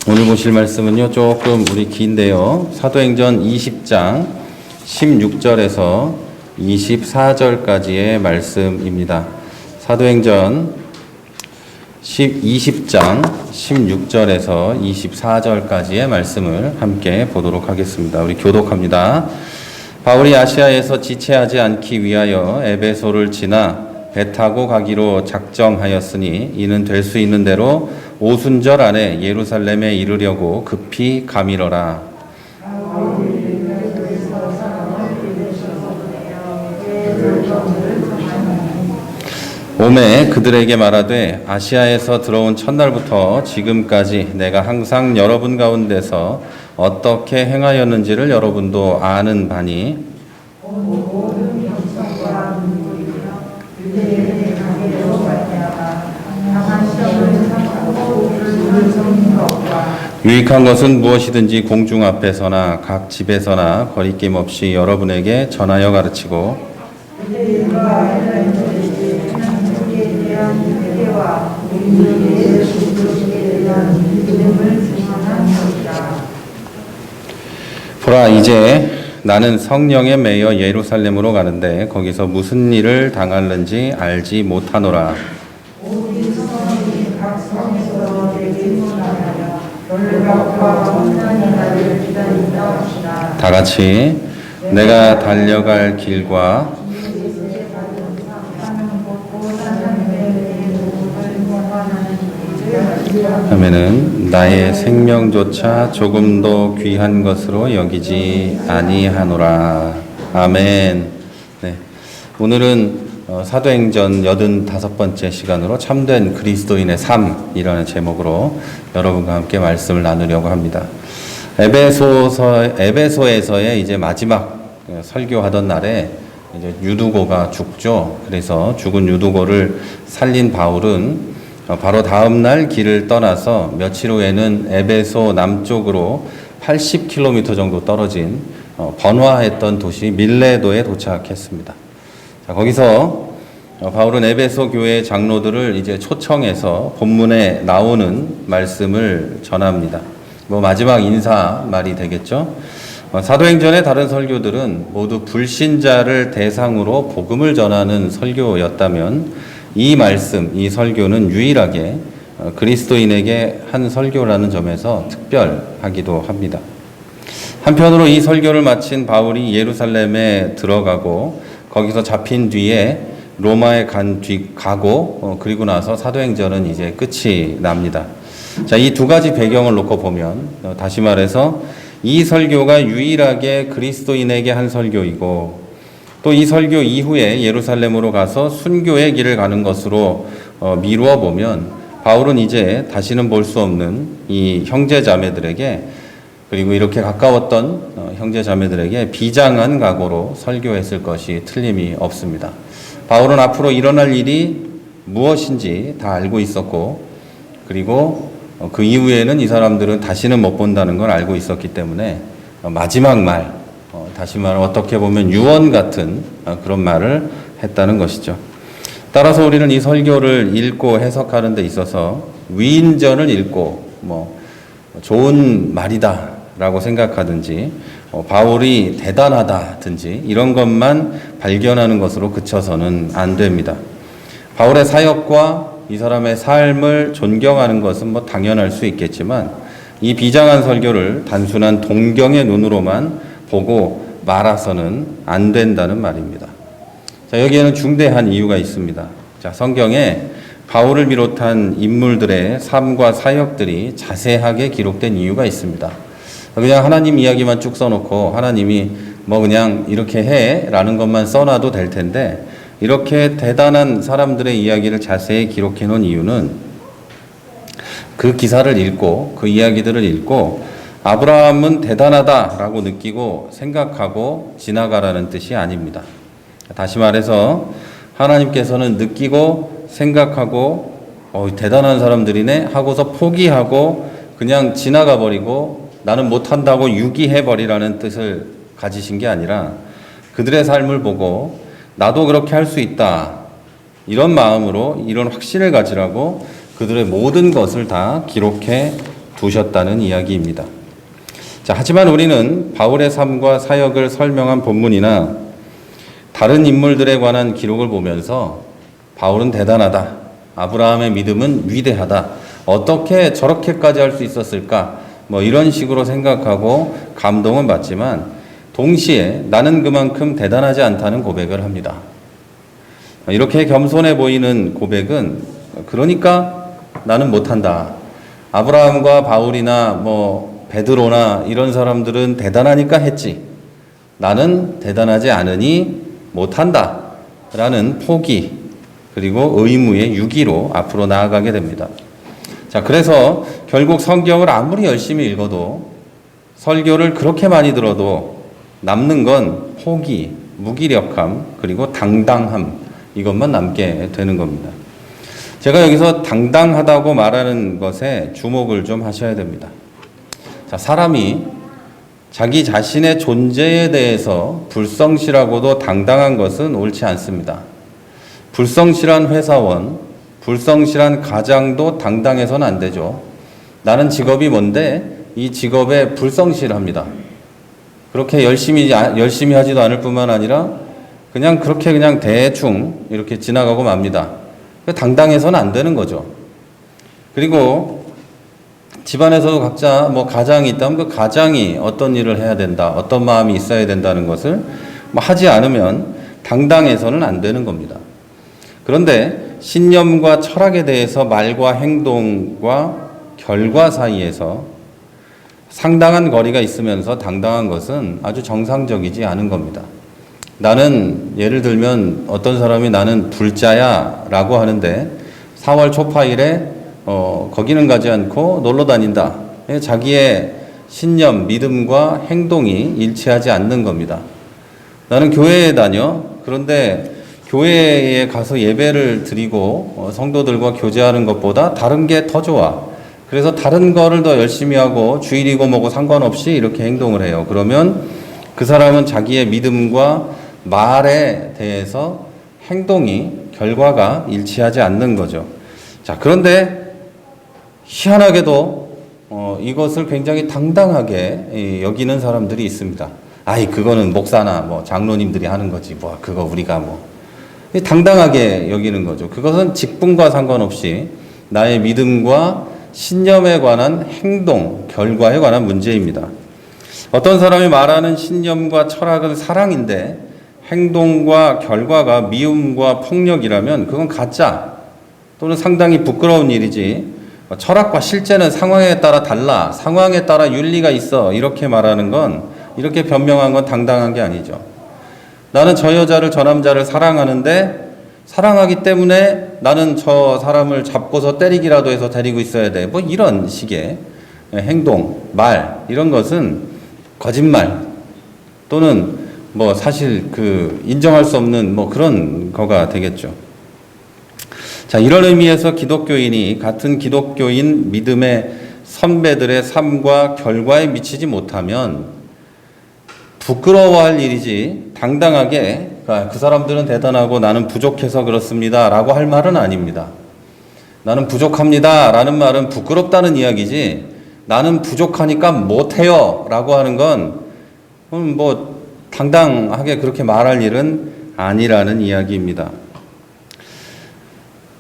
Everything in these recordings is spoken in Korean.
오늘 보실 말씀은요, 조금 우리 긴데요. 사도행전 20장 16절에서 24절까지의 말씀입니다. 사도행전 20장 16절에서 24절까지의 말씀을 함께 보도록 하겠습니다. 우리 교독합니다. 바울이 아시아에서 지체하지 않기 위하여 에베소를 지나 배 타고 가기로 작정하였으니 이는 될 수 있는 대로 오순절 안에 예루살렘에 이르려고 급히 가미러라. 오매 그들에게 말하되 아시아에서 들어온 첫날부터 지금까지 내가 항상 여러분 가운데서 어떻게 행하였는지를 여러분도 아는 바니 유익한 것은 무엇이든지 공중 앞에서나 각 집에서나 거리낌 없이 여러분에게 전하여 가르치고 보라, 이제 나는 성령에 매여 예루살렘으로 가는데 거기서 무슨 일을 당할는지 알지 못하노라. 다 같이 내가 달려갈 길과 하면은 나의 생명조차 조금도 귀한 것으로 여기지 아니하노라. 아멘. 네. 오늘은 사도행전 85번째 시간으로 참된 그리스도인의 삶이라는 제목으로 여러분과 함께 말씀을 나누려고 합니다. 에베소에서의 이제 마지막 설교하던 날에 이제 유두고가 죽죠. 그래서 죽은 유두고를 살린 바울은 바로 다음 날 길을 떠나서 며칠 후에는 에베소 남쪽으로 80km 정도 떨어진 번화했던 도시 밀레도에 도착했습니다. 자, 거기서 바울은 에베소 교회 장로들을 이제 초청해서 본문에 나오는 말씀을 전합니다. 마지막 인사 말이 되겠죠. 사도행전의 다른 설교들은 모두 불신자를 대상으로 복음을 전하는 설교였다면 이 말씀, 이 설교는 유일하게 그리스도인에게 한 설교라는 점에서 특별하기도 합니다. 한편으로 이 설교를 마친 바울이 예루살렘에 들어가고 거기서 잡힌 뒤에 로마에 가고 그리고 나서 사도행전은 이제 끝이 납니다. 자, 이 두 가지 배경을 놓고 보면 다시 말해서 이 설교가 유일하게 그리스도인에게 한 설교이고 또 이 설교 이후에 예루살렘으로 가서 순교의 길을 가는 것으로 미루어 보면 바울은 이제 다시는 볼 수 없는 이 형제자매들에게 그리고 이렇게 가까웠던 형제자매들에게 비장한 각오로 설교했을 것이 틀림이 없습니다. 바울은 앞으로 일어날 일이 무엇인지 다 알고 있었고 그리고 그 이후에는 이 사람들은 다시는 못 본다는 걸 알고 있었기 때문에 마지막 말, 다시 말해 어떻게 보면 유언 같은 그런 말을 했다는 것이죠. 따라서 우리는 이 설교를 읽고 해석하는 데 있어서 위인전을 읽고 좋은 말이다 라고 생각하든지 바울이 대단하다든지 이런 것만 발견하는 것으로 그쳐서는 안 됩니다. 바울의 사역과 이 사람의 삶을 존경하는 것은 당연할 수 있겠지만 이 비장한 설교를 단순한 동경의 눈으로만 보고 말아서는 안 된다는 말입니다. 자, 여기에는 중대한 이유가 있습니다. 자, 성경에 바울을 비롯한 인물들의 삶과 사역들이 자세하게 기록된 이유가 있습니다. 그냥 하나님 이야기만 쭉 써놓고 하나님이 그냥 이렇게 해 라는 것만 써놔도 될 텐데 이렇게 대단한 사람들의 이야기를 자세히 기록해 놓은 이유는 그 기사를 읽고 그 이야기들을 읽고 아브라함은 대단하다라고 느끼고 생각하고 지나가라는 뜻이 아닙니다. 다시 말해서 하나님께서는 느끼고 생각하고 대단한 사람들이네 하고서 포기하고 그냥 지나가 버리고 나는 못한다고 유기해 버리라는 뜻을 가지신 게 아니라 그들의 삶을 보고 나도 그렇게 할 수 있다 이런 마음으로 이런 확신을 가지라고 그들의 모든 것을 다 기록해 두셨다는 이야기입니다. 자, 하지만 우리는 바울의 삶과 사역을 설명한 본문이나 다른 인물들에 관한 기록을 보면서 바울은 대단하다, 아브라함의 믿음은 위대하다, 어떻게 저렇게까지 할 수 있었을까, 이런 식으로 생각하고 감동은 받지만 동시에 나는 그만큼 대단하지 않다는 고백을 합니다. 이렇게 겸손해 보이는 고백은 그러니까 나는 못한다. 아브라함과 바울이나 베드로나 이런 사람들은 대단하니까 했지. 나는 대단하지 않으니 못한다. 라는 포기 그리고 의무의 유기로 앞으로 나아가게 됩니다. 자, 그래서 결국 성경을 아무리 열심히 읽어도 설교를 그렇게 많이 들어도 남는 건 포기, 무기력함, 그리고 당당함 이것만 남게 되는 겁니다. 제가 여기서 당당하다고 말하는 것에 주목을 좀 하셔야 됩니다. 자, 사람이 자기 자신의 존재에 대해서 불성실하고도 당당한 것은 옳지 않습니다. 불성실한 회사원, 불성실한 가장도 당당해서는 안 되죠. 나는 직업이 뭔데 이 직업에 불성실합니다. 그렇게 열심히 하지도 않을 뿐만 아니라 그냥 대충 이렇게 지나가고 맙니다. 당당해서는 안 되는 거죠. 그리고 집안에서도 각자 가장이 있다면 그 가장이 어떤 일을 해야 된다, 어떤 마음이 있어야 된다는 것을 하지 않으면 당당해서는 안 되는 겁니다. 그런데 신념과 철학에 대해서 말과 행동과 결과 사이에서 상당한 거리가 있으면서 당당한 것은 아주 정상적이지 않은 겁니다. 나는 예를 들면 어떤 사람이 나는 불자야 라고 하는데 4월 초파일에 거기는 가지 않고 놀러 다닌다. 자기의 신념, 믿음과 행동이 일치하지 않는 겁니다. 나는 교회에 다녀. 그런데 교회에 가서 예배를 드리고 성도들과 교제하는 것보다 다른 게 더 좋아. 그래서 다른 거를 더 열심히 하고 주일이고 뭐고 상관없이 이렇게 행동을 해요. 그러면 그 사람은 자기의 믿음과 말에 대해서 행동이, 결과가 일치하지 않는 거죠. 자, 그런데 희한하게도 이것을 굉장히 당당하게 여기는 사람들이 있습니다. 그거는 목사나 장로님들이 하는 거지. 그거 우리가 당당하게 여기는 거죠. 그것은 직분과 상관없이 나의 믿음과 신념에 관한 행동, 결과에 관한 문제입니다. 어떤 사람이 말하는 신념과 철학은 사랑인데 행동과 결과가 미움과 폭력이라면 그건 가짜 또는 상당히 부끄러운 일이지, 철학과 실제는 상황에 따라 달라, 상황에 따라 윤리가 있어, 이렇게 말하는 건, 이렇게 변명한 건 당당한 게 아니죠. 나는 저 여자를, 저 남자를 사랑하는데 사랑하기 때문에 나는 저 사람을 잡고서 때리기라도 해서 데리고 있어야 돼. 이런 식의 행동, 말, 이런 것은 거짓말 또는 사실 인정할 수 없는 그런 거가 되겠죠. 자, 이런 의미에서 기독교인이 같은 기독교인 믿음의 선배들의 삶과 결과에 미치지 못하면 부끄러워할 일이지 당당하게 그 사람들은 대단하고 나는 부족해서 그렇습니다 라고 할 말은 아닙니다. 나는 부족합니다 라는 말은 부끄럽다는 이야기지, 나는 부족하니까 못해요 라고 하는 건 당당하게 그렇게 말할 일은 아니라는 이야기입니다.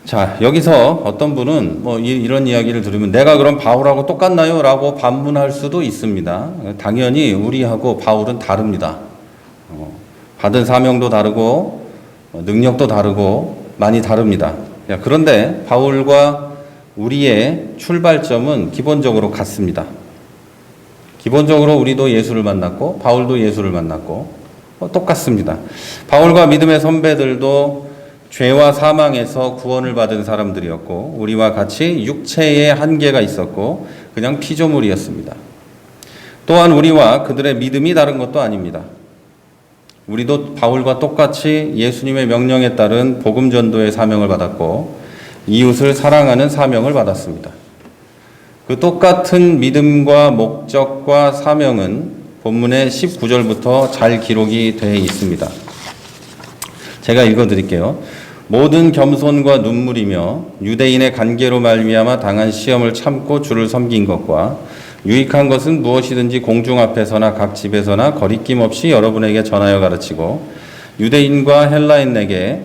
자, 여기서 어떤 분은 이런 이야기를 들으면 내가 그럼 바울하고 똑같나요? 라고 반문할 수도 있습니다. 당연히 우리하고 바울은 다릅니다. 받은 사명도 다르고 능력도 다르고 많이 다릅니다. 그런데 바울과 우리의 출발점은 기본적으로 같습니다. 기본적으로 우리도 예수를 만났고 바울도 예수를 만났고 똑같습니다. 바울과 믿음의 선배들도 죄와 사망에서 구원을 받은 사람들이었고 우리와 같이 육체의 한계가 있었고 그냥 피조물이었습니다. 또한 우리와 그들의 믿음이 다른 것도 아닙니다. 우리도 바울과 똑같이 예수님의 명령에 따른 복음 전도의 사명을 받았고 이웃을 사랑하는 사명을 받았습니다. 그 똑같은 믿음과 목적과 사명은 본문의 19절부터 잘 기록이 되어 있습니다. 제가 읽어드릴게요. 모든 겸손과 눈물이며 유대인의 관계로 말미암아 당한 시험을 참고 주를 섬긴 것과 유익한 것은 무엇이든지 공중 앞에서나 각 집에서나 거리낌 없이 여러분에게 전하여 가르치고 유대인과 헬라인에게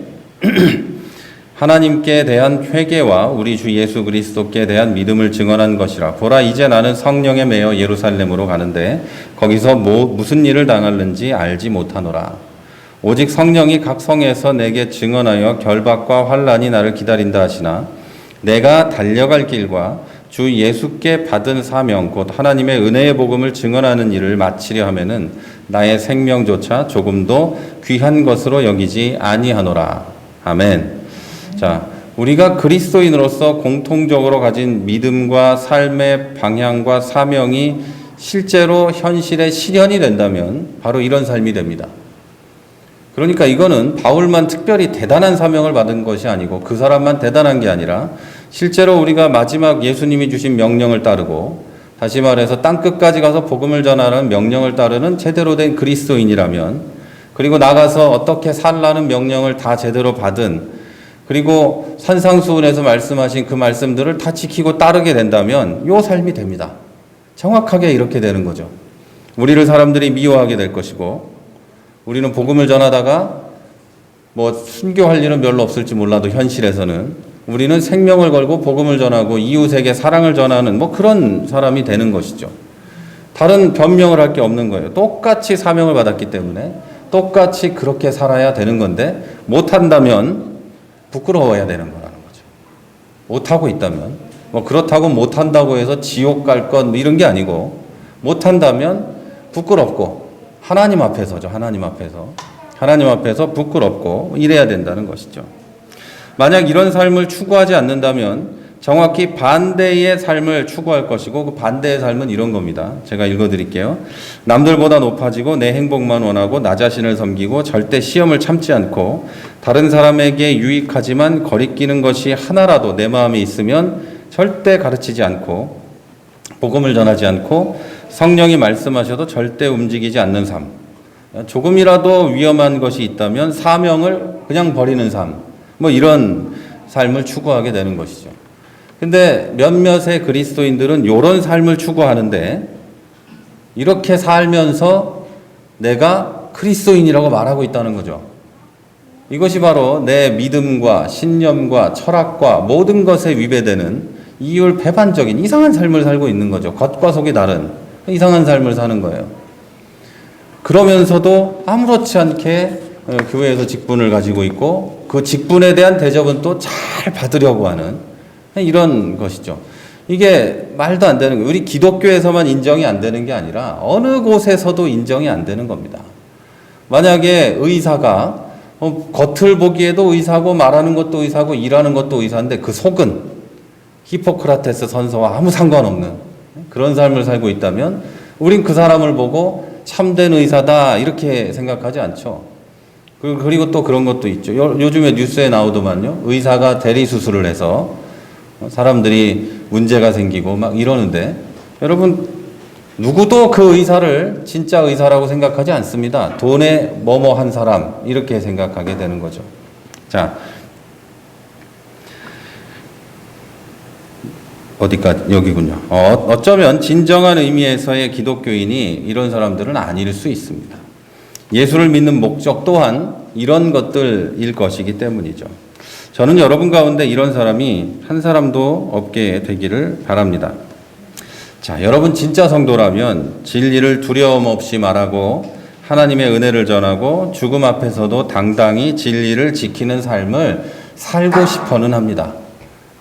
하나님께 대한 회개와 우리 주 예수 그리스도께 대한 믿음을 증언한 것이라. 보라, 이제 나는 성령에 매여 예루살렘으로 가는데 거기서 무슨 일을 당할는지 알지 못하노라. 오직 성령이 각 성에서 내게 증언하여 결박과 환난이 나를 기다린다 하시나 내가 달려갈 길과 주 예수께 받은 사명 곧 하나님의 은혜의 복음을 증언하는 일을 마치려 하면은 나의 생명조차 조금도 귀한 것으로 여기지 아니하노라. 아멘. 자, 우리가 그리스도인으로서 공통적으로 가진 믿음과 삶의 방향과 사명이 실제로 현실에 실현이 된다면 바로 이런 삶이 됩니다. 그러니까 이거는 바울만 특별히 대단한 사명을 받은 것이 아니고 그 사람만 대단한 게 아니라 실제로 우리가 마지막 예수님이 주신 명령을 따르고 다시 말해서 땅끝까지 가서 복음을 전하는 명령을 따르는 제대로 된 그리스도인이라면 그리고 나가서 어떻게 살라는 명령을 다 제대로 받은 그리고 산상수훈에서 말씀하신 그 말씀들을 다 지키고 따르게 된다면 요 삶이 됩니다. 정확하게 이렇게 되는 거죠. 우리를 사람들이 미워하게 될 것이고 우리는 복음을 전하다가 뭐 순교할 일은 별로 없을지 몰라도 현실에서는 우리는 생명을 걸고 복음을 전하고 이웃에게 사랑을 전하는 뭐 그런 사람이 되는 것이죠. 다른 변명을 할 게 없는 거예요. 똑같이 사명을 받았기 때문에 똑같이 그렇게 살아야 되는 건데 못한다면 부끄러워야 되는 거라는 거죠. 못하고 있다면 뭐 그렇다고 못한다고 해서 지옥 갈 것 이런 게 아니고 못한다면 부끄럽고 하나님 앞에서죠. 하나님 앞에서 부끄럽고 이래야 된다는 것이죠. 만약 이런 삶을 추구하지 않는다면 정확히 반대의 삶을 추구할 것이고 그 반대의 삶은 이런 겁니다. 제가 읽어드릴게요. 남들보다 높아지고 내 행복만 원하고 나 자신을 섬기고 절대 시험을 참지 않고 다른 사람에게 유익하지만 거리끼는 것이 하나라도 내 마음에 있으면 절대 가르치지 않고 복음을 전하지 않고 성령이 말씀하셔도 절대 움직이지 않는 삶. 조금이라도 위험한 것이 있다면 사명을 그냥 버리는 삶. 뭐 이런 삶을 추구하게 되는 것이죠. 근데 몇몇의 그리스도인들은 이런 삶을 추구하는데 이렇게 살면서 내가 그리스도인이라고 말하고 있다는 거죠. 이것이 바로 내 믿음과 신념과 철학과 모든 것에 위배되는 이율배반적인 이상한 삶을 살고 있는 거죠. 겉과 속이 다른 이상한 삶을 사는 거예요. 그러면서도 아무렇지 않게 교회에서 직분을 가지고 있고 그 직분에 대한 대접은 또 잘 받으려고 하는 이런 것이죠. 이게 말도 안 되는 거예요. 우리 기독교에서만 인정이 안 되는 게 아니라 어느 곳에서도 인정이 안 되는 겁니다. 만약에 의사가 겉을 보기에도 의사고 말하는 것도 의사고 일하는 것도 의사인데 그 속은 히포크라테스 선서와 아무 상관없는 그런 삶을 살고 있다면 우린 그 사람을 보고 참된 의사다 이렇게 생각하지 않죠. 그리고 또 그런 것도 있죠. 요즘에 뉴스에 나오더만요. 의사가 대리수술을 해서 사람들이 문제가 생기고 막 이러는데 여러분 누구도 그 의사를 진짜 의사라고 생각하지 않습니다. 돈에 뭐뭐한 사람 이렇게 생각하게 되는 거죠. 자, 어디까지? 여기군요. 어쩌면 진정한 의미에서의 기독교인이 이런 사람들은 아닐 수 있습니다. 예수를 믿는 목적 또한 이런 것들일 것이기 때문이죠. 저는 여러분 가운데 이런 사람이 한 사람도 없게 되기를 바랍니다. 자, 여러분 진짜 성도라면 진리를 두려움 없이 말하고 하나님의 은혜를 전하고 죽음 앞에서도 당당히 진리를 지키는 삶을 살고 싶어는 합니다.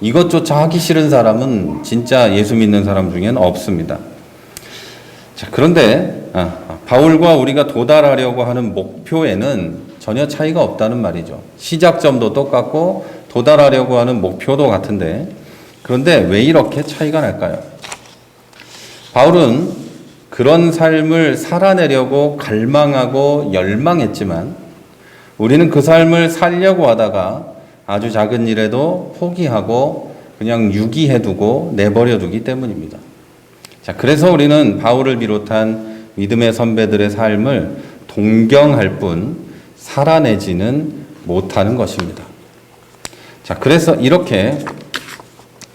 이것조차 하기 싫은 사람은 진짜 예수 믿는 사람 중에는 없습니다. 자, 그런데 바울과 우리가 도달하려고 하는 목표에는 전혀 차이가 없다는 말이죠. 시작점도 똑같고 도달하려고 하는 목표도 같은데 그런데 왜 이렇게 차이가 날까요? 바울은 그런 삶을 살아내려고 갈망하고 열망했지만 우리는 그 삶을 살려고 하다가 아주 작은 일에도 포기하고 그냥 유기해두고 내버려두기 때문입니다. 자, 그래서 우리는 바울을 비롯한 믿음의 선배들의 삶을 동경할 뿐 살아내지는 못하는 것입니다. 자, 그래서 이렇게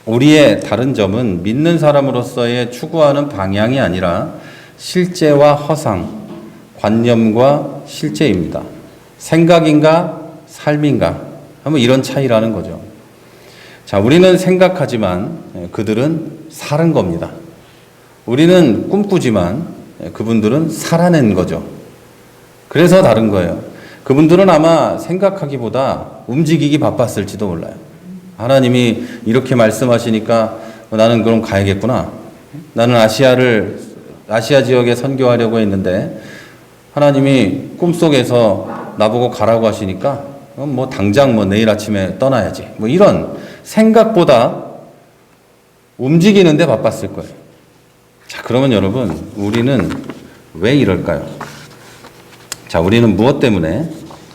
우리의 다른 점은 믿는 사람으로서의 추구하는 방향이 아니라 실제와 허상, 관념과 실제입니다. 생각인가 삶인가 하면 이런 차이라는 거죠. 자, 우리는 생각하지만 그들은 사는 겁니다. 우리는 꿈꾸지만 그분들은 살아낸 거죠. 그래서 다른 거예요. 그분들은 아마 생각하기보다 움직이기 바빴을지도 몰라요. 하나님이 이렇게 말씀하시니까 나는 그럼 가야겠구나. 나는 아시아 지역에 선교하려고 했는데 하나님이 꿈속에서 나보고 가라고 하시니까 뭐 당장 뭐 내일 아침에 떠나야지. 뭐 이런 생각보다 움직이는데 바빴을 거예요. 자, 그러면 여러분, 우리는 왜 이럴까요? 자, 우리는 무엇 때문에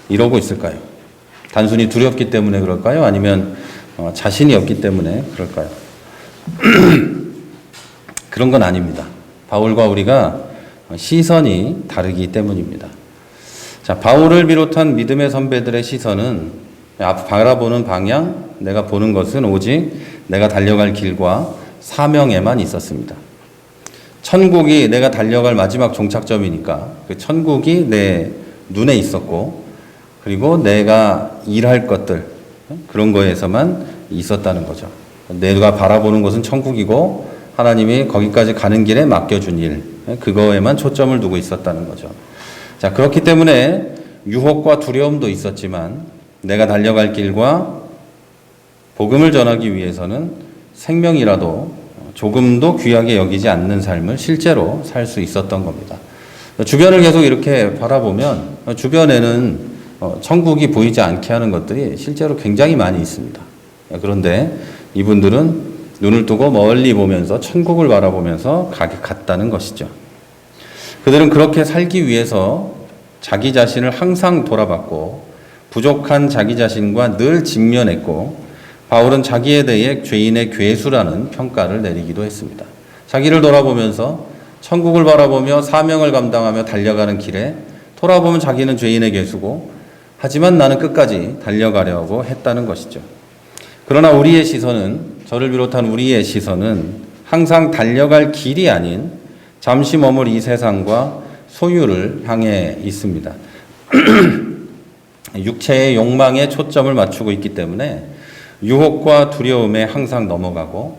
이러고 있을까요? 단순히 두렵기 때문에 그럴까요? 아니면 자신이 없기 때문에 그럴까요? 그런 건 아닙니다. 바울과 우리가 시선이 다르기 때문입니다. 자, 바울을 비롯한 믿음의 선배들의 시선은 바라보는 방향, 내가 보는 것은 오직 내가 달려갈 길과 사명에만 있었습니다. 천국이 내가 달려갈 마지막 종착점이니까 그 천국이 내 눈에 있었고, 그리고 내가 일할 것들, 그런 거에서만 있었다는 거죠. 내가 바라보는 것은 천국이고 하나님이 거기까지 가는 길에 맡겨준 일, 그거에만 초점을 두고 있었다는 거죠. 자, 그렇기 때문에 유혹과 두려움도 있었지만 내가 달려갈 길과 복음을 전하기 위해서는 생명이라도 조금도 귀하게 여기지 않는 삶을 실제로 살 수 있었던 겁니다. 주변을 계속 이렇게 바라보면 주변에는 천국이 보이지 않게 하는 것들이 실제로 굉장히 많이 있습니다. 그런데 이분들은 눈을 뜨고 멀리 보면서 천국을 바라보면서 갔다는 것이죠. 그들은 그렇게 살기 위해서 자기 자신을 항상 돌아봤고 부족한 자기 자신과 늘 직면했고, 바울은 자기에 대해 죄인의 괴수라는 평가를 내리기도 했습니다. 자기를 돌아보면서 천국을 바라보며 사명을 감당하며 달려가는 길에 돌아보면 자기는 죄인의 괴수고, 하지만 나는 끝까지 달려가려고 했다는 것이죠. 그러나 우리의 시선은, 저를 비롯한 우리의 시선은 항상 달려갈 길이 아닌 잠시 머물 이 세상과 소유를 향해 있습니다. 육체의 욕망에 초점을 맞추고 있기 때문에 유혹과 두려움에 항상 넘어가고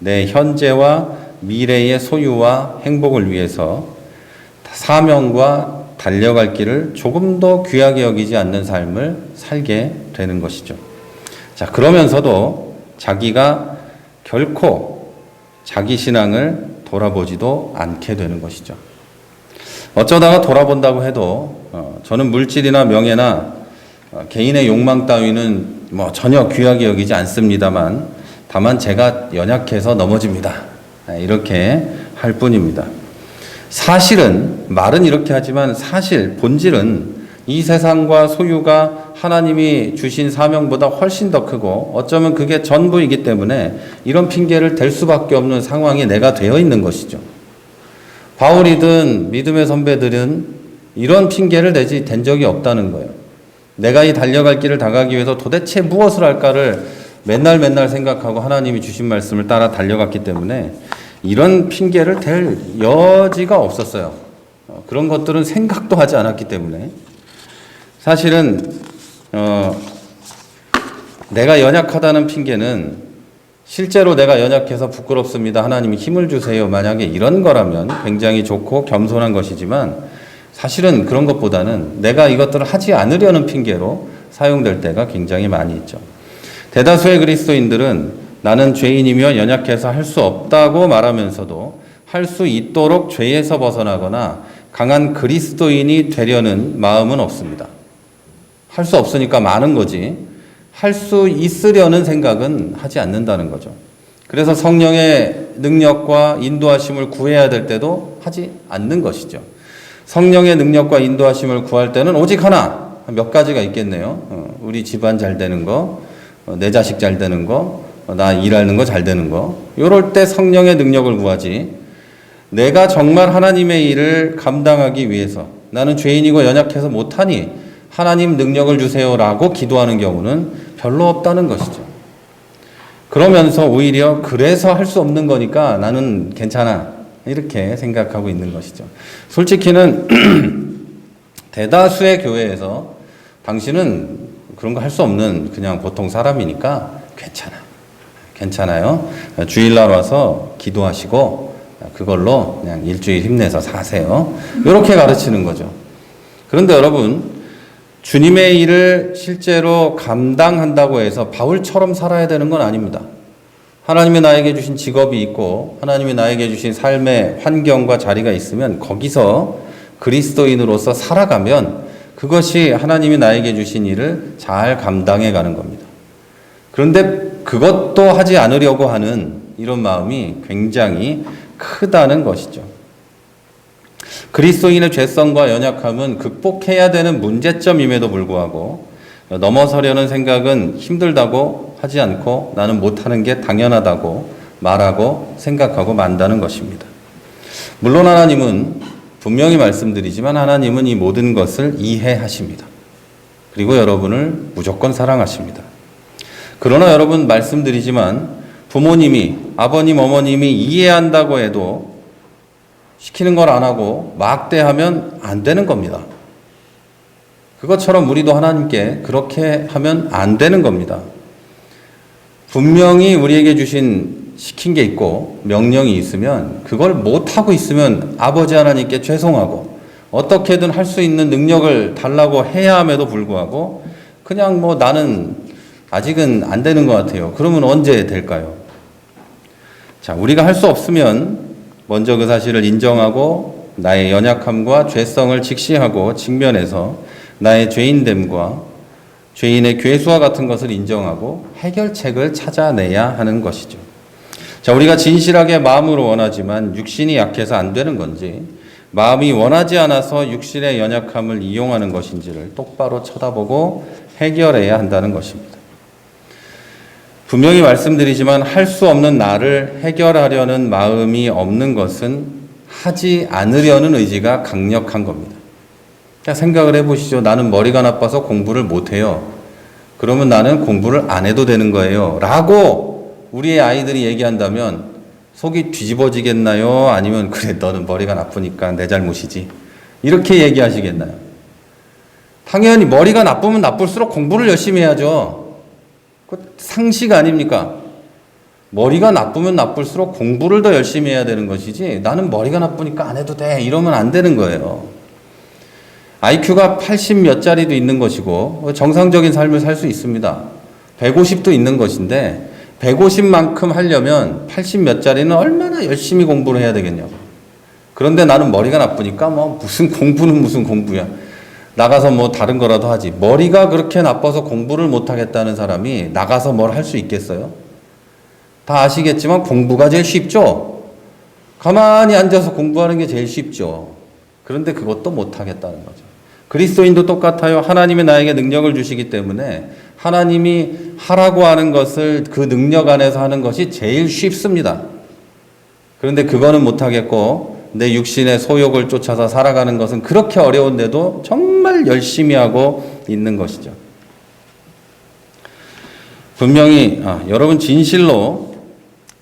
내 현재와 미래의 소유와 행복을 위해서 사명과 달려갈 길을 조금 더 귀하게 여기지 않는 삶을 살게 되는 것이죠. 자, 그러면서도 자기가 결코 자기 신앙을 돌아보지도 않게 되는 것이죠. 어쩌다가 돌아본다고 해도 저는 물질이나 명예나 개인의 욕망 따위는 뭐 전혀 귀하게 여기지 않습니다만, 다만 제가 연약해서 넘어집니다. 이렇게 할 뿐입니다. 사실은, 말은 이렇게 하지만 사실 본질은 이 세상과 소유가 하나님이 주신 사명보다 훨씬 더 크고 어쩌면 그게 전부이기 때문에 이런 핑계를 댈 수밖에 없는 상황에 내가 되어 있는 것이죠. 바울이든 믿음의 선배들은 이런 핑계를 댄 적이 없다는 거예요. 내가 이 달려갈 길을 다가기 위해서 도대체 무엇을 할까를 맨날 생각하고 하나님이 주신 말씀을 따라 달려갔기 때문에 이런 핑계를 댈 여지가 없었어요. 그런 것들은 생각도 하지 않았기 때문에. 사실은 내가 연약하다는 핑계는 실제로 내가 연약해서 부끄럽습니다, 하나님이 힘을 주세요, 만약에 이런 거라면 굉장히 좋고 겸손한 것이지만, 사실은 그런 것보다는 내가 이것들을 하지 않으려는 핑계로 사용될 때가 굉장히 많이 있죠. 대다수의 그리스도인들은 나는 죄인이며 연약해서 할 수 없다고 말하면서도 할 수 있도록 죄에서 벗어나거나 강한 그리스도인이 되려는 마음은 없습니다. 할 수 없으니까 많은 거지 할 수 있으려는 생각은 하지 않는다는 거죠. 그래서 성령의 능력과 인도하심을 구해야 될 때도 하지 않는 것이죠. 성령의 능력과 인도하심을 구할 때는 오직 하나, 몇 가지가 있겠네요. 우리 집안 잘 되는 거, 내 자식 잘 되는 거, 나 일하는 거 잘 되는 거, 이럴 때 성령의 능력을 구하지, 내가 정말 하나님의 일을 감당하기 위해서 나는 죄인이고 연약해서 못하니 하나님 능력을 주세요라고 기도하는 경우는 별로 없다는 것이죠. 그러면서 오히려 그래서 할 수 없는 거니까 나는 괜찮아 이렇게 생각하고 있는 것이죠. 솔직히는 대다수의 교회에서 당신은 그런 거 할 수 없는 그냥 보통 사람이니까 괜찮아요. 주일날 와서 기도하시고 그걸로 그냥 일주일 힘내서 사세요. 이렇게 가르치는 거죠. 그런데 여러분, 주님의 일을 실제로 감당한다고 해서 바울처럼 살아야 되는 건 아닙니다. 하나님이 나에게 주신 직업이 있고 하나님이 나에게 주신 삶의 환경과 자리가 있으면 거기서 그리스도인으로서 살아가면 그것이 하나님이 나에게 주신 일을 잘 감당해 가는 겁니다. 그런데 그것도 하지 않으려고 하는 이런 마음이 굉장히 크다는 것이죠. 그리스도인의 죄성과 연약함은 극복해야 되는 문제점임에도 불구하고 넘어서려는 생각은 힘들다고 하지 않고 나는 못하는 게 당연하다고 말하고 생각하고 만다는 것입니다. 물론 하나님은 분명히 말씀드리지만 하나님은 이 모든 것을 이해하십니다. 그리고 여러분을 무조건 사랑하십니다. 그러나 여러분 말씀드리지만 부모님이, 아버님, 어머님이 이해한다고 해도 시키는 걸 안 하고 막대하면 안 되는 겁니다. 그것처럼 우리도 하나님께 그렇게 하면 안 되는 겁니다. 분명히 우리에게 주신 시킨 게 있고 명령이 있으면 그걸 못하고 있으면 아버지 하나님께 죄송하고 어떻게든 할 수 있는 능력을 달라고 해야 함에도 불구하고 그냥 뭐 나는 아직은 안 되는 것 같아요. 그러면 언제 될까요? 자, 우리가 할 수 없으면 먼저 그 사실을 인정하고 나의 연약함과 죄성을 직시하고 직면해서 나의 죄인됨과 죄인의 괴수와 같은 것을 인정하고 해결책을 찾아내야 하는 것이죠. 자, 우리가 진실하게 마음으로 원하지만 육신이 약해서 안 되는 건지 마음이 원하지 않아서 육신의 연약함을 이용하는 것인지를 똑바로 쳐다보고 해결해야 한다는 것입니다. 분명히 말씀드리지만 할 수 없는 나를 해결하려는 마음이 없는 것은 하지 않으려는 의지가 강력한 겁니다. 그냥 생각을 해보시죠. 나는 머리가 나빠서 공부를 못해요. 그러면 나는 공부를 안 해도 되는 거예요. 라고 우리의 아이들이 얘기한다면 속이 뒤집어지겠나요? 아니면 그래 너는 머리가 나쁘니까 내 잘못이지. 이렇게 얘기하시겠나요? 당연히 머리가 나쁘면 나쁠수록 공부를 열심히 해야죠. 그 상식 아닙니까? 머리가 나쁘면 나쁠수록 공부를 더 열심히 해야 되는 것이지 나는 머리가 나쁘니까 안 해도 돼 이러면 안 되는 거예요. IQ가 80 몇 짜리도 있는 것이고 정상적인 삶을 살 수 있습니다. 150도 있는 것인데 150만큼 하려면 80 몇 짜리는 얼마나 열심히 공부를 해야 되겠냐고. 그런데 나는 머리가 나쁘니까 뭐 무슨 공부는 무슨 공부야. 나가서 뭐 다른 거라도 하지. 머리가 그렇게 나빠서 공부를 못하겠다는 사람이 나가서 뭘 할 수 있겠어요? 다 아시겠지만 공부가 제일 쉽죠? 가만히 앉아서 공부하는 게 제일 쉽죠. 그런데 그것도 못하겠다는 거죠. 그리스도인도 똑같아요. 하나님이 나에게 능력을 주시기 때문에 하나님이 하라고 하는 것을 그 능력 안에서 하는 것이 제일 쉽습니다. 그런데 그거는 못하겠고 내 육신의 소욕을 쫓아서 살아가는 것은 그렇게 어려운데도 정말 열심히 하고 있는 것이죠. 분명히 여러분 진실로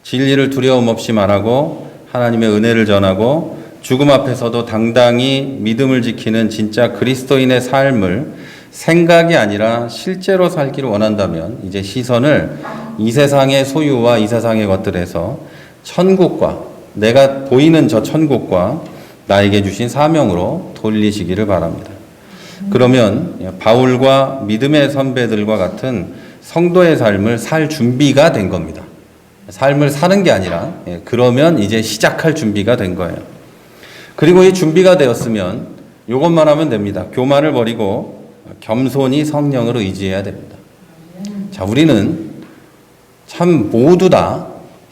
진리를 두려움 없이 말하고 하나님의 은혜를 전하고 죽음 앞에서도 당당히 믿음을 지키는 진짜 그리스도인의 삶을 생각이 아니라 실제로 살기를 원한다면 이제 시선을 이 세상의 소유와 이 세상의 것들에서 천국과 내가 보이는 저 천국과 나에게 주신 사명으로 돌리시기를 바랍니다. 그러면 바울과 믿음의 선배들과 같은 성도의 삶을 살 준비가 된 겁니다. 삶을 사는 게 아니라 그러면 이제 시작할 준비가 된 거예요. 그리고 이 준비가 되었으면 이것만 하면 됩니다. 교만을 버리고 겸손히 성령을 의지해야 됩니다. 자, 우리는 참 모두 다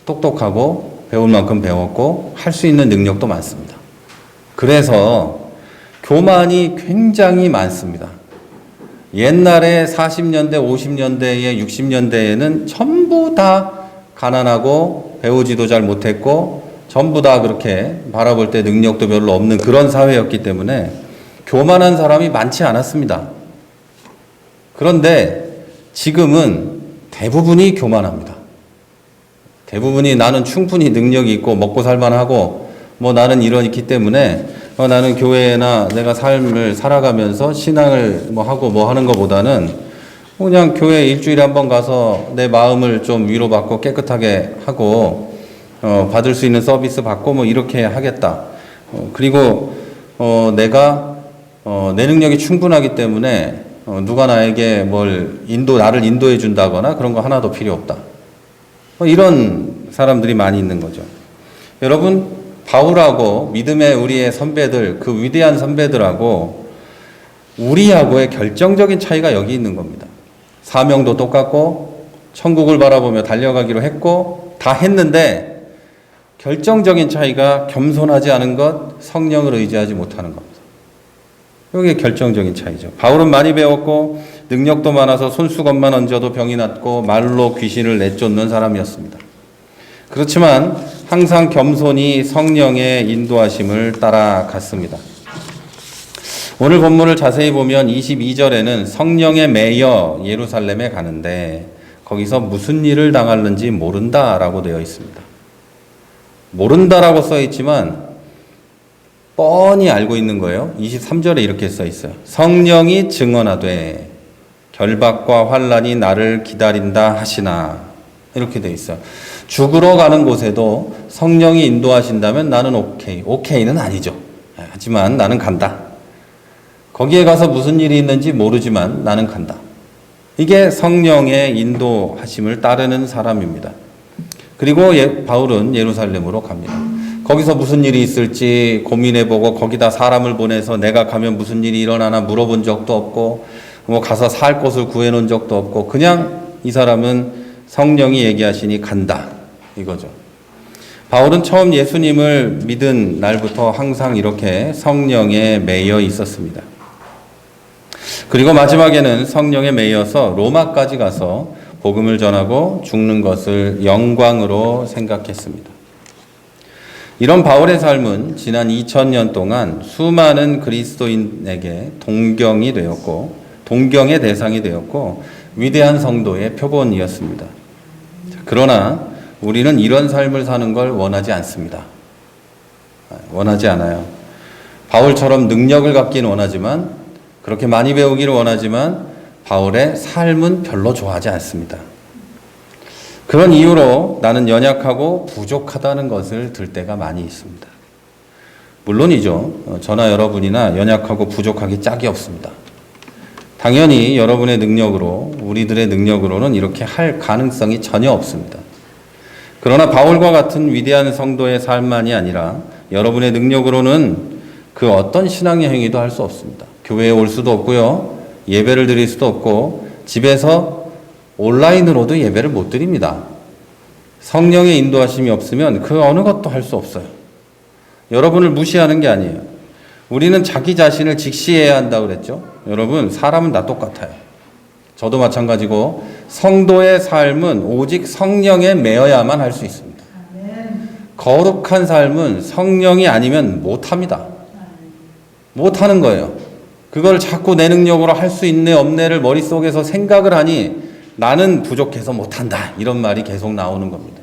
똑똑하고 배울 만큼 배웠고 할 수 있는 능력도 많습니다. 그래서 교만이 굉장히 많습니다. 옛날에 40년대, 50년대에 60년대에는 전부 다 가난하고 배우지도 잘 못했고 전부 다 그렇게 바라볼 때 능력도 별로 없는 그런 사회였기 때문에 교만한 사람이 많지 않았습니다. 그런데 지금은 대부분이 교만합니다. 대부분이 나는 충분히 능력이 있고 먹고 살만하고 뭐 나는 이러기 때문에 나는 교회나 내가 삶을 살아가면서 신앙을 뭐 하고 뭐 하는 것보다는 그냥 교회 일주일에 한번 가서 내 마음을 좀 위로받고 깨끗하게 하고 받을 수 있는 서비스 받고 뭐 이렇게 하겠다. 그리고 내가 내 능력이 충분하기 때문에 누가 나에게 나를 인도해 준다거나 그런 거 하나도 필요 없다. 이런 사람들이 많이 있는 거죠. 여러분, 바울하고 믿음의 우리의 선배들, 그 위대한 선배들하고 우리하고의 결정적인 차이가 여기 있는 겁니다. 사명도 똑같고 천국을 바라보며 달려가기로 했고 다 했는데 결정적인 차이가 겸손하지 않은 것, 성령을 의지하지 못하는 겁니다. 이게 결정적인 차이죠. 바울은 많이 배웠고 능력도 많아서 손수건만 얹어도 병이 낫고 말로 귀신을 내쫓는 사람이었습니다. 그렇지만 항상 겸손히 성령의 인도하심을 따라갔습니다. 오늘 본문을 자세히 보면 22절에는 성령에 매여 예루살렘에 가는데 거기서 무슨 일을 당하는지 모른다라고 되어 있습니다. 모른다라고 써 있지만 뻔히 알고 있는 거예요. 23절에 이렇게 써 있어요. 성령이 증언하되 결박과 환난이 나를 기다린다 하시나, 이렇게 돼 있어요. 죽으러 가는 곳에도 성령이 인도하신다면 나는 오케이는 아니죠. 하지만 나는 간다. 거기에 가서 무슨 일이 있는지 모르지만 나는 간다. 이게 성령의 인도하심을 따르는 사람입니다. 그리고 바울은 예루살렘으로 갑니다. 거기서 무슨 일이 있을지 고민해보고 거기다 사람을 보내서 내가 가면 무슨 일이 일어나나 물어본 적도 없고 뭐 가서 살 곳을 구해놓은 적도 없고 그냥 이 사람은 성령이 얘기하시니 간다, 이거죠. 바울은 처음 예수님을 믿은 날부터 항상 이렇게 성령에 매여 있었습니다. 그리고 마지막에는 성령에 매여서 로마까지 가서 복음을 전하고 죽는 것을 영광으로 생각했습니다. 이런 바울의 삶은 지난 2000년 동안 수많은 그리스도인에게 동경이 되었고 동경의 대상이 되었고 위대한 성도의 표본이었습니다. 그러나 우리는 이런 삶을 사는 걸 원하지 않습니다. 원하지 않아요. 바울처럼 능력을 갖기는 원하지만, 그렇게 많이 배우기를 원하지만 바울의 삶은 별로 좋아하지 않습니다. 그런 이유로 나는 연약하고 부족하다는 것을 들 때가 많이 있습니다. 물론이죠. 저나 여러분이나 연약하고 부족하기 짝이 없습니다. 당연히 여러분의 능력으로, 우리들의 능력으로는 이렇게 할 가능성이 전혀 없습니다. 그러나 바울과 같은 위대한 성도의 삶만이 아니라 여러분의 능력으로는 그 어떤 신앙의 행위도 할 수 없습니다. 교회에 올 수도 없고요. 예배를 드릴 수도 없고 집에서 온라인으로도 예배를 못 드립니다. 성령의 인도하심이 없으면 그 어느 것도 할 수 없어요. 여러분을 무시하는 게 아니에요. 우리는 자기 자신을 직시해야 한다고 그랬죠. 여러분, 사람은 다 똑같아요. 저도 마찬가지고 성도의 삶은 오직 성령에 매여야만 할 수 있습니다. 거룩한 삶은 성령이 아니면 못합니다. 못하는 거예요. 그걸 자꾸 내 능력으로 할 수 있네 없네를 머릿속에서 생각을 하니 나는 부족해서 못한다, 이런 말이 계속 나오는 겁니다.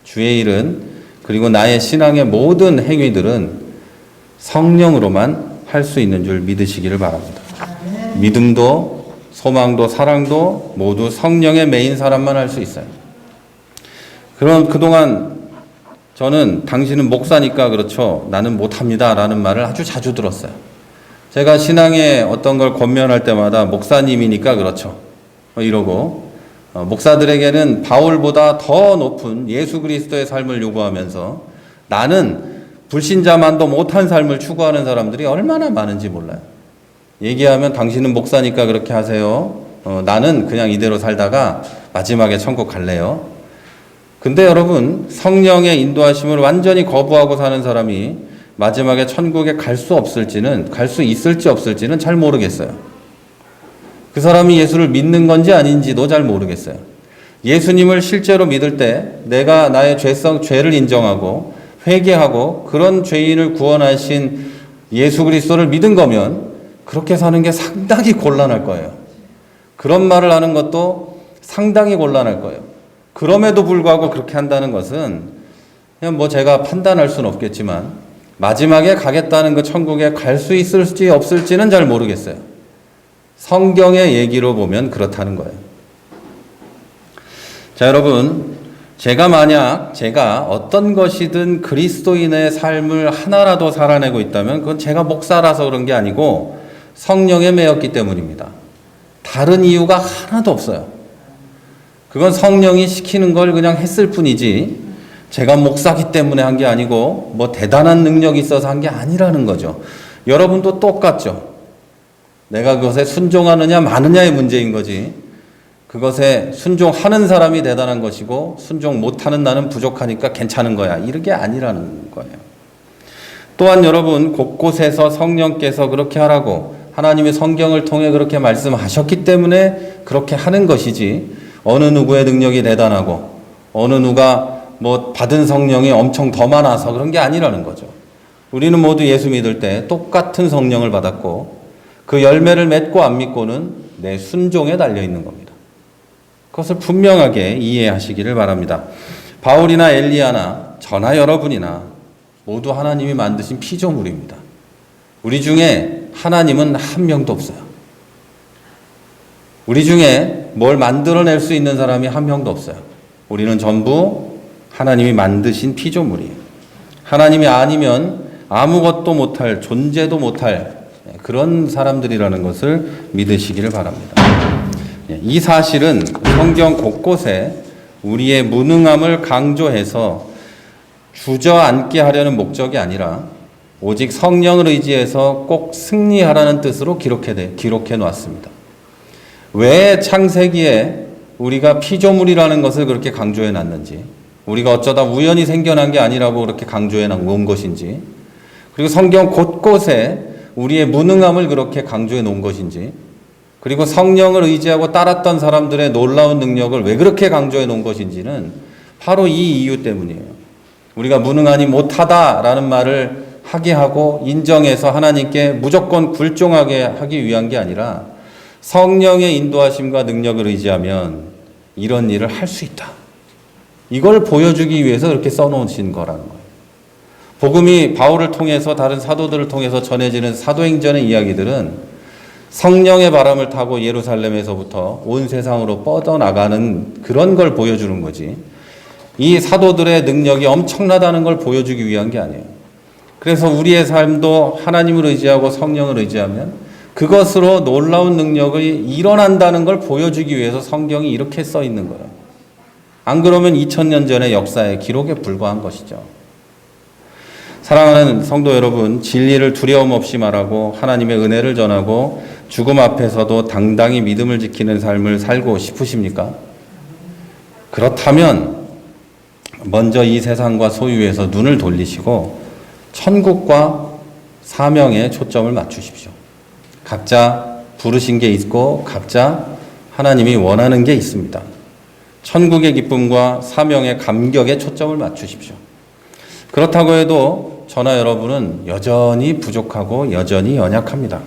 주의 일은, 그리고 나의 신앙의 모든 행위들은 성령으로만 할 수 있는 줄 믿으시기를 바랍니다. 믿음도 소망도 사랑도 모두 성령의 매인 사람만 할 수 있어요. 그럼 그동안 저는 당신은 목사니까 그렇죠, 나는 못합니다 라는 말을 아주 자주 들었어요. 제가 신앙의 어떤 걸 권면할 때마다 목사님이니까 그렇죠 이러고, 목사들에게는 바울보다 더 높은 예수 그리스도의 삶을 요구하면서 나는 불신자만도 못한 삶을 추구하는 사람들이 얼마나 많은지 몰라요. 얘기하면 당신은 목사니까 그렇게 하세요. 나는 그냥 이대로 살다가 마지막에 천국 갈래요. 근데 여러분, 성령의 인도하심을 완전히 거부하고 사는 사람이 마지막에 천국에 갈 수 있을지 없을지는 잘 모르겠어요. 그 사람이 예수를 믿는 건지 아닌지도 잘 모르겠어요. 예수님을 실제로 믿을 때 내가 나의 죄를 인정하고 회개하고 그런 죄인을 구원하신 예수 그리스도를 믿은 거면 그렇게 사는 게 상당히 곤란할 거예요. 그런 말을 하는 것도 상당히 곤란할 거예요. 그럼에도 불구하고 그렇게 한다는 것은 그냥 뭐 제가 판단할 수는 없겠지만 마지막에 가겠다는 그 천국에 갈 수 있을지 없을지는 잘 모르겠어요. 성경의 얘기로 보면 그렇다는 거예요. 자, 여러분, 제가 어떤 것이든 그리스도인의 삶을 하나라도 살아내고 있다면 그건 제가 목사라서 그런 게 아니고 성령에 매였기 때문입니다. 다른 이유가 하나도 없어요. 그건 성령이 시키는 걸 그냥 했을 뿐이지 제가 목사기 때문에 한 게 아니고 뭐 대단한 능력이 있어서 한 게 아니라는 거죠. 여러분도 똑같죠. 내가 그것에 순종하느냐 마느냐의 문제인 거지. 그것에 순종하는 사람이 대단한 것이고 순종 못하는 나는 부족하니까 괜찮은 거야. 이런 게 아니라는 거예요. 또한 여러분 곳곳에서 성령께서 그렇게 하라고 하나님의 성경을 통해 그렇게 말씀하셨기 때문에 그렇게 하는 것이지 어느 누구의 능력이 대단하고 어느 누가 뭐 받은 성령이 엄청 더 많아서 그런 게 아니라는 거죠. 우리는 모두 예수 믿을 때 똑같은 성령을 받았고 그 열매를 맺고 안 믿고는 내 순종에 달려 있는 겁니다. 그것을 분명하게 이해하시기를 바랍니다. 바울이나 엘리야나 저나 여러분이나 모두 하나님이 만드신 피조물입니다. 우리 중에 하나님은 한 명도 없어요. 우리 중에 뭘 만들어낼 수 있는 사람이 한 명도 없어요. 우리는 전부 하나님이 만드신 피조물이에요. 하나님이 아니면 아무것도 못할, 존재도 못할 그런 사람들이라는 것을 믿으시기를 바랍니다. 이 사실은 성경 곳곳에 우리의 무능함을 강조해서 주저앉게 하려는 목적이 아니라 오직 성령을 의지해서 꼭 승리하라는 뜻으로 기록해 놓았습니다. 왜 창세기에 우리가 피조물이라는 것을 그렇게 강조해 놨는지, 우리가 어쩌다 우연히 생겨난 게 아니라고 그렇게 강조해 놓은 것인지, 그리고 성경 곳곳에 우리의 무능함을 그렇게 강조해 놓은 것인지, 그리고 성령을 의지하고 따랐던 사람들의 놀라운 능력을 왜 그렇게 강조해 놓은 것인지는 바로 이 이유 때문이에요. 우리가 무능하니 못하다라는 말을 하게 하고 인정해서 하나님께 무조건 굴종하게 하기 위한 게 아니라 성령의 인도하심과 능력을 의지하면 이런 일을 할 수 있다. 이걸 보여주기 위해서 그렇게 써놓으신 거라는 거예요. 복음이 바울을 통해서 다른 사도들을 통해서 전해지는 사도행전의 이야기들은 성령의 바람을 타고 예루살렘에서부터 온 세상으로 뻗어나가는 그런 걸 보여주는 거지. 이 사도들의 능력이 엄청나다는 걸 보여주기 위한 게 아니에요. 그래서 우리의 삶도 하나님을 의지하고 성령을 의지하면 그것으로 놀라운 능력이 일어난다는 걸 보여주기 위해서 성경이 이렇게 써 있는 거예요. 안 그러면 2000년 전의 역사의 기록에 불과한 것이죠. 사랑하는 성도 여러분, 진리를 두려움 없이 말하고 하나님의 은혜를 전하고 죽음 앞에서도 당당히 믿음을 지키는 삶을 살고 싶으십니까? 그렇다면 먼저 이 세상과 소유에서 눈을 돌리시고 천국과 사명에 초점을 맞추십시오. 각자 부르신 게 있고 각자 하나님이 원하는 게 있습니다. 천국의 기쁨과 사명의 감격에 초점을 맞추십시오. 그렇다고 해도 저나 여러분은 여전히 부족하고 여전히 연약합니다.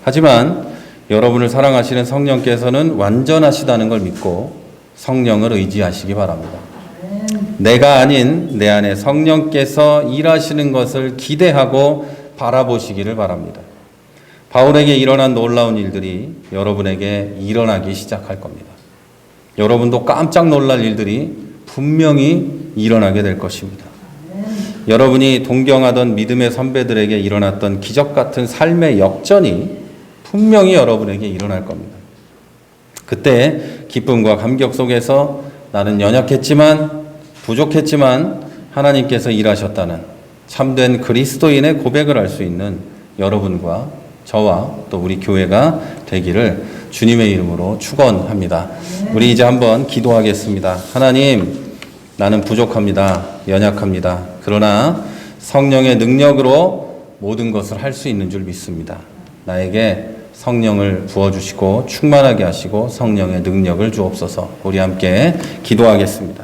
하지만 여러분을 사랑하시는 성령께서는 완전하시다는 걸 믿고 성령을 의지하시기 바랍니다. 내가 아닌 내 안에 성령께서 일하시는 것을 기대하고 바라보시기를 바랍니다. 바울에게 일어난 놀라운 일들이 여러분에게 일어나기 시작할 겁니다. 여러분도 깜짝 놀랄 일들이 분명히 일어나게 될 것입니다. 여러분이 동경하던 믿음의 선배들에게 일어났던 기적 같은 삶의 역전이 분명히 여러분에게 일어날 겁니다. 그때 기쁨과 감격 속에서 나는 연약했지만 부족했지만 하나님께서 일하셨다는 참된 그리스도인의 고백을 할 수 있는 여러분과 저와 또 우리 교회가 되기를 주님의 이름으로 축원합니다. 우리 이제 한번 기도하겠습니다. 하나님, 나는 부족합니다. 연약합니다. 그러나 성령의 능력으로 모든 것을 할 수 있는 줄 믿습니다. 나에게 성령을 부어주시고 충만하게 하시고 성령의 능력을 주옵소서. 우리 함께 기도하겠습니다.